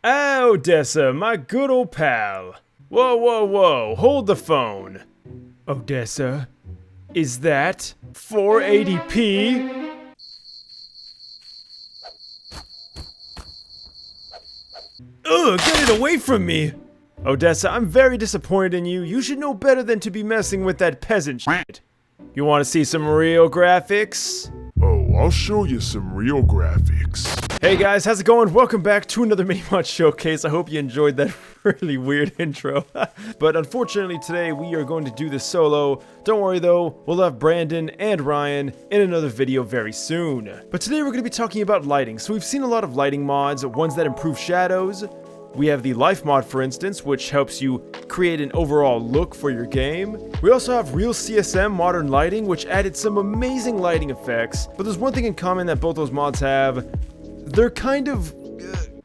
Odessa, my good old pal. Whoa, whoa, whoa, hold the phone. Odessa, is that 480p? Ugh, get it away from me! Odessa, I'm very disappointed in you. You should know better than to be messing with that peasant shit. You want to see some real graphics? Oh, I'll show you some real graphics. Hey guys, how's it going? Welcome back to another mini-mod showcase. I hope you enjoyed that really weird intro. But unfortunately today we are going to do this solo. Don't worry though, we'll have Brandon and Ryan in another video very soon. But today we're going to be talking about lighting. So we've seen a lot of lighting mods, ones that improve shadows. We have the life mod, for instance, which helps you create an overall look for your game. We also have real CSM modern lighting, which added some amazing lighting effects. But there's one thing in common that both those mods have. They're kind of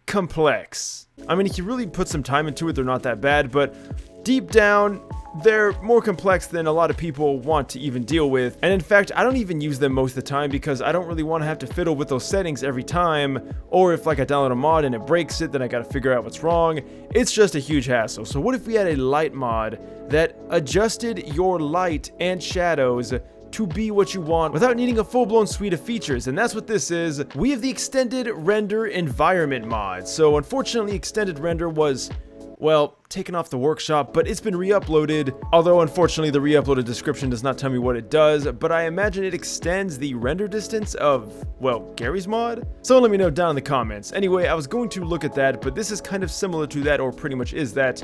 complex. I mean, if you really put some time into it, they're not that bad, but deep down, they're more complex than a lot of people want to even deal with. And in fact, I don't even use them most of the time because I don't really want to have to fiddle with those settings every time. Or if like I download a mod and it breaks it, then I gotta figure out what's wrong. It's just a huge hassle. So what if we had a light mod that adjusted your light and shadows to be what you want without needing a full-blown suite of features? And that's what this is. We have the extended render environment mod. So unfortunately, extended render was, well, taken off the workshop, but it's been re-uploaded. Although unfortunately the re-uploaded description does not tell me what it does, but I imagine it extends the render distance of, well, Garry's mod? So let me know down in the comments. Anyway, I was going to look at that, but this is kind of similar to that, or pretty much is that.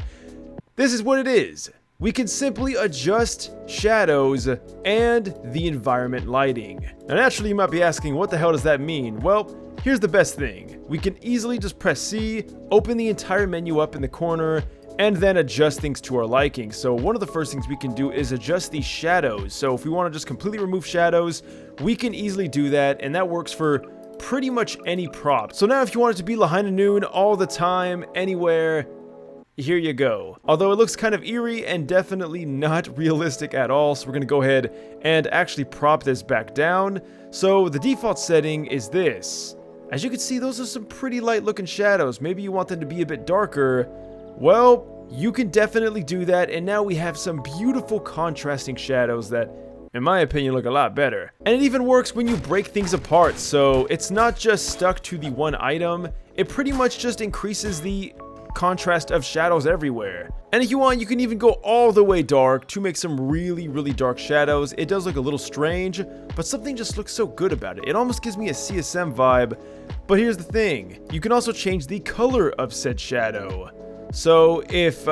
This is what it is. We can simply adjust shadows and the environment lighting. Now naturally you might be asking, what the hell does that mean? Well, here's the best thing. We can easily just press C, open the entire menu up in the corner, and then adjust things to our liking. So one of the first things we can do is adjust the shadows. So if we want to just completely remove shadows, we can easily do that, and that works for pretty much any prop. So now if you want it to be Lahaina noon all the time, anywhere, here you go. Although it looks kind of eerie and definitely not realistic at all, so we're going to go ahead and actually prop this back down. So the default setting is this. As you can see, those are some pretty light looking shadows. Maybe you want them to be a bit darker. Well, you can definitely do that, and now we have some beautiful contrasting shadows that, in my opinion, look a lot better. And it even works when you break things apart, so it's not just stuck to the one item. It pretty much just increases the contrast of shadows everywhere. And if you want, you can even go all the way dark to make some really dark shadows. It does look a little strange, but something just looks so good about it. It almost gives me a CSM vibe. But here's the thing, you can also change the color of said shadow. So if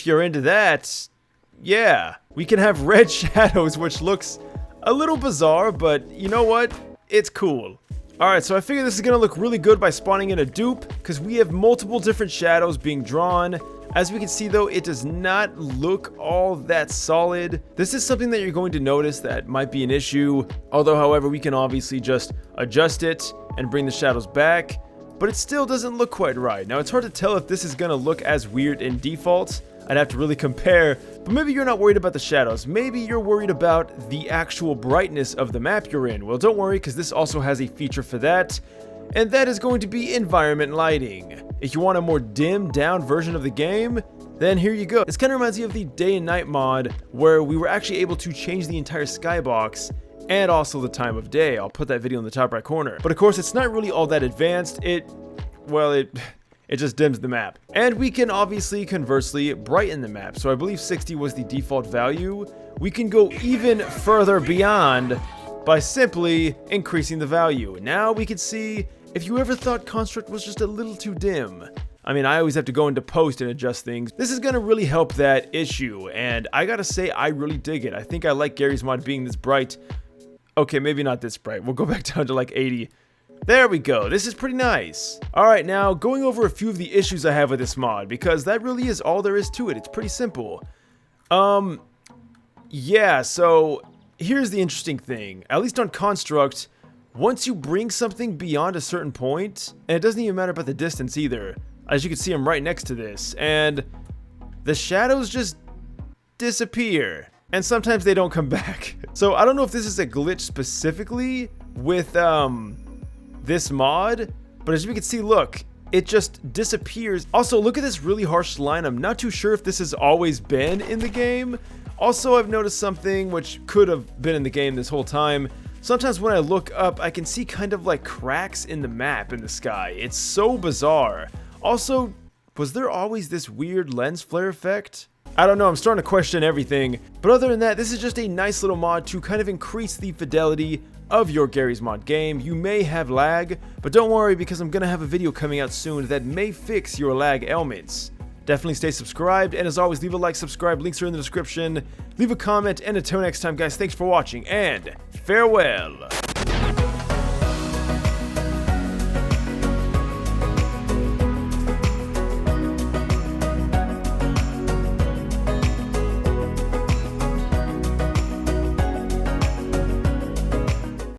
you're into that, yeah, we can have red shadows, which looks a little bizarre, but you know what? It's cool. Alright, so I figure this is going to look really good by spawning in a dupe, because we have multiple different shadows being drawn. As we can see though, it does not look all that solid. This is something that you're going to notice that might be an issue, although however we can obviously just adjust it and bring the shadows back, but it still doesn't look quite right. Now it's hard to tell if this is going to look as weird in default. I'd have to really compare, but maybe you're not worried about the shadows. Maybe you're worried about the actual brightness of the map you're in. Well, don't worry, because this also has a feature for that, and that is going to be environment lighting. If you want a more dimmed down version of the game, then here you go. This kind of reminds me of the day and night mod, where we were actually able to change the entire skybox and also the time of day. I'll put that video in the top right corner. But of course, it's not really all that advanced. It just dims the map. And we can obviously, conversely, brighten the map. So I believe 60 was the default value. We can go even further beyond by simply increasing the value. Now we can see if you ever thought Construct was just a little too dim. I mean, I always have to go into post and adjust things. This is gonna really help that issue. And I gotta say, I really dig it. I think I like Garry's mod being this bright. Okay, maybe not this bright. We'll go back down to like 80. There we go, this is pretty nice. Alright, now going over a few of the issues I have with this mod, because that really is all there is to it. It's pretty simple. Yeah, so here's the interesting thing. At least on Construct, once you bring something beyond a certain point, and it doesn't even matter about the distance either. As you can see, I'm right next to this, and the shadows just disappear. And sometimes they don't come back. So I don't know if this is a glitch specifically with, this mod, but as you can see, look, it just disappears. Also, look at this really harsh line. I'm not too sure if this has always been in the game. Also, I've noticed something which could have been in the game this whole time. Sometimes when I look up, I can see kind of like cracks in the map in the sky. It's so bizarre. Also, was there always this weird lens flare effect? I don't know, I'm starting to question everything. But other than that, this is just a nice little mod to kind of increase the fidelity of your Garry's Mod game. You may have lag, but don't worry because I'm gonna have a video coming out soon that may fix your lag ailments. Definitely stay subscribed, and as always, leave a like, subscribe, links are in the description. Leave a comment, and until next time, guys, thanks for watching, and farewell!